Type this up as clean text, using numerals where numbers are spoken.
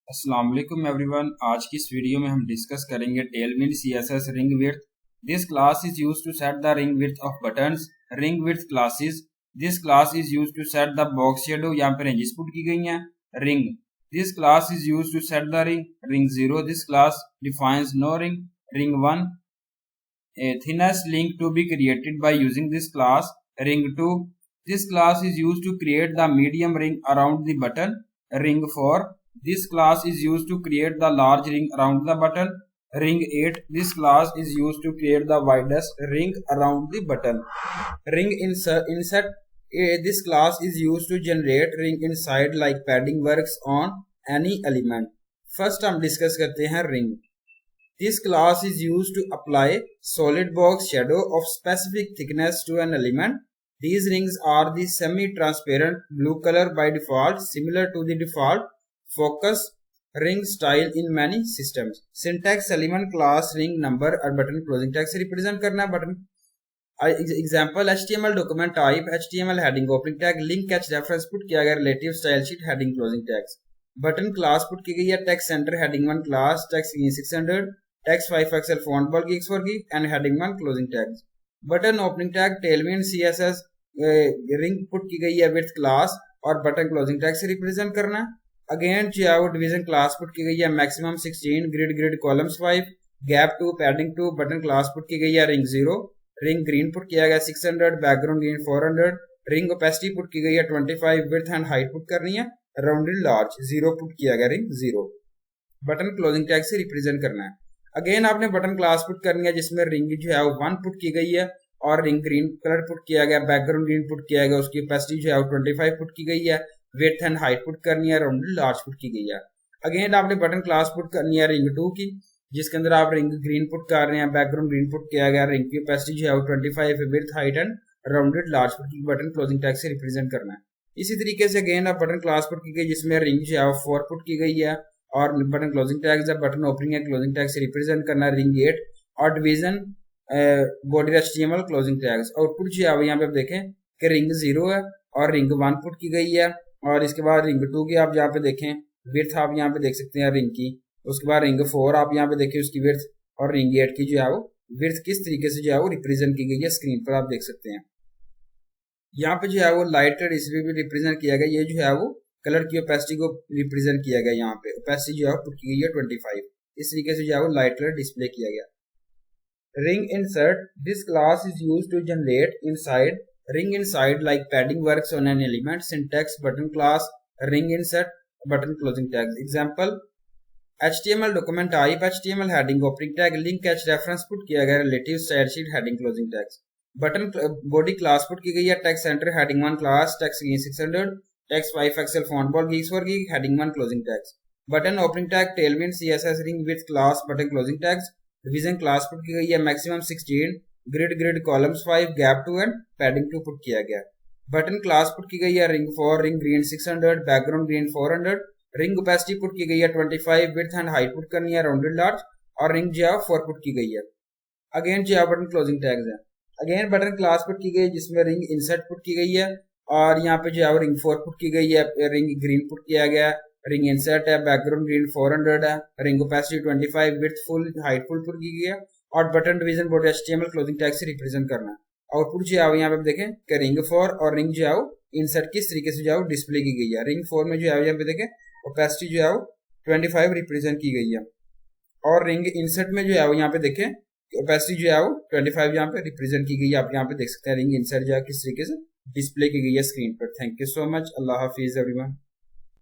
अस्सलाम वालेकुम एवरीवन। आज की इस वीडियो में हम डिस्कस करेंगे Tailwind CSS ring width. This class is used to set the ring width of buttons. Ring width classes. This class is used to set the box shadow. यहाँ पे रेंजेस पुट की गई हैं। Ring. This class is used to set the ring. Ring 0। This class defines no ring. Ring 1। A thinnest link to be created by using this class. Ring 2. This class is used to create the medium ring around the button. Ring 4. This class is used to create the large ring around the button. Ring 8. This class is used to create the widest ring around the button. Ring insert. This class is used to generate ring inside like padding works on any element. First हम discuss करते हैं ring. This class is used to apply solid box shadow of specific thickness to an element. These rings are the semi-transparent blue color by default, similar to the default focus ring style in many systems. Syntax element class ring number और button closing tag से represent करना button. Example HTML document type HTML heading opening tag link catch reference put किया गया relative style sheet heading closing tags. Button class put की गई है text center heading 1 class text 600 text 5 pixel font ball geeks for geek and heading 1 closing tags. Button opening tag tailwind CSS ring put की गई है with class और button closing tag से represent करना. Again chao division class put की गई है maximum 16 grid columns 5 gap 2 padding 2 button class put की गई है ring 0 ring green put किया गया 600 background green 400 ring opacity put की गई है 25 width and height put करनी है rounded large 0 put किया गया ring 0 button closing tag से represent करना है. अगेन आपने बटन क्लास पुट करनी है जिसमें रिंग जो है वो 1 पुट की गई है और रिंग ग्रीन कलर पुट किया गया बैकग्राउंड ग्रीन पुट किया गया उसकी ओपेसिटी जो है वो 25 पुट की गई है विड्थ एंड हाइट पुट करनी है राउंडेड लार्ज पुट की गई है. अगेन आपने बटन क्लास पुट करनी है रिंग 2 की जिसके अंदर आप रिंग ग्रीन पुट कर रहे हैं बैकग्राउंड ग्रीन पुट किया गया रिंग की ओपेसिटी जो है वो 25 width height and rounded large put की बटन क्लोजिंग टैग से रिप्रेजेंट करना है. इसी तरीके से अगेन आप बटन क्लास पुट की गई जिसमें रिंग जो है वो 4 पुट की गई है और बटन क्लोजिंग टैग्स है बटन ओपनिंग है क्लोजिंग टैग से रिप्रेजेंट करना रिंग 8 और division body HTML closing tags. Output जो है यहाँ पे आप देखें कि रिंग 0 है और रिंग 1 पुट की गई है और इसके बाद रिंग 2 की आप यहाँ पे देखें विड्थ आप यहाँ पे देख सकते हैं रिंग की. उसके बाद रिंग 4 आप यहाँ पे देखें उसकी विड्थ और रिंग 8 की जो है वो विड्थ किस तरीके से जो है वो रिप्रेजेंट की गई है स्क्रीन पर आप देख सकते हैं. यहाँ पे जो है वो लाइट रेड इसलिए भी रिप्रेजेंट किया गया ये जो है वो कलर की ओपेसिटी को रिप्रेजेंट किया गया. यहाँ पे ओपेसिटी जो है पुट की गई है 25 इस तरीके से जो है वो लाइट कलर डिस्प्ले किया गया. Ring insert. This class is used to generate inside ring inside like padding works on an element. Syntax button class ring insert button closing tags. Example HTML document type HTML heading opening tag link catch reference put किया गया relative style sheet heading closing tags. Button body class put की गई है text centre heading 1 class text 600 text 5 pixel font ball geeks for geek heading 1 closing tags. Button opening tag tailwind CSS ring with class button closing tags. Division class put की गई है maximum 16 grid columns 5 gap 2 and padding 2 put किया गया. Button class put की गई है ring 4 ring green 600 background green 400 ring opacity put की गई है 25 width and height put करनी है rounded large और ring जो 4 put की गई है. Again जो button closing tags है. Again button class put की गई जिसमें ring insert put की गई है और यहाँ पे जो है रिंग 4 पुट की गई है रिंग ग्रीन पुट किया गया रिंग इंसर्ट है बैकग्राउंड ग्रीन 400 है ring opacity 25 width full height full put की गई है और button division body HTML closing tag से रिप्रेजेंट करना है. आउटपुट जो है यहाँ पे देखें कि रिंग 4 और रिंग जो है इंसर्ट किस तरीके से जो है डिस्प्ले की गई है. रिंग 4 में जो है यहाँ पे देखें ओपेसिटी जो है 25 रिप्रेजेंट की गई है और रिंग इंसर्ट में जो है यहाँ पे देखें ओपेसिटी जो है 25 यहाँ पे रिप्रेजेंट की गई है. आप यहाँ पे देख सकते हैं रिंग इंसर्ट जो है किस तरीके से डिस्प्ले की गई है स्क्रीन पर. Thank you so much. Allah Hafiz everyone.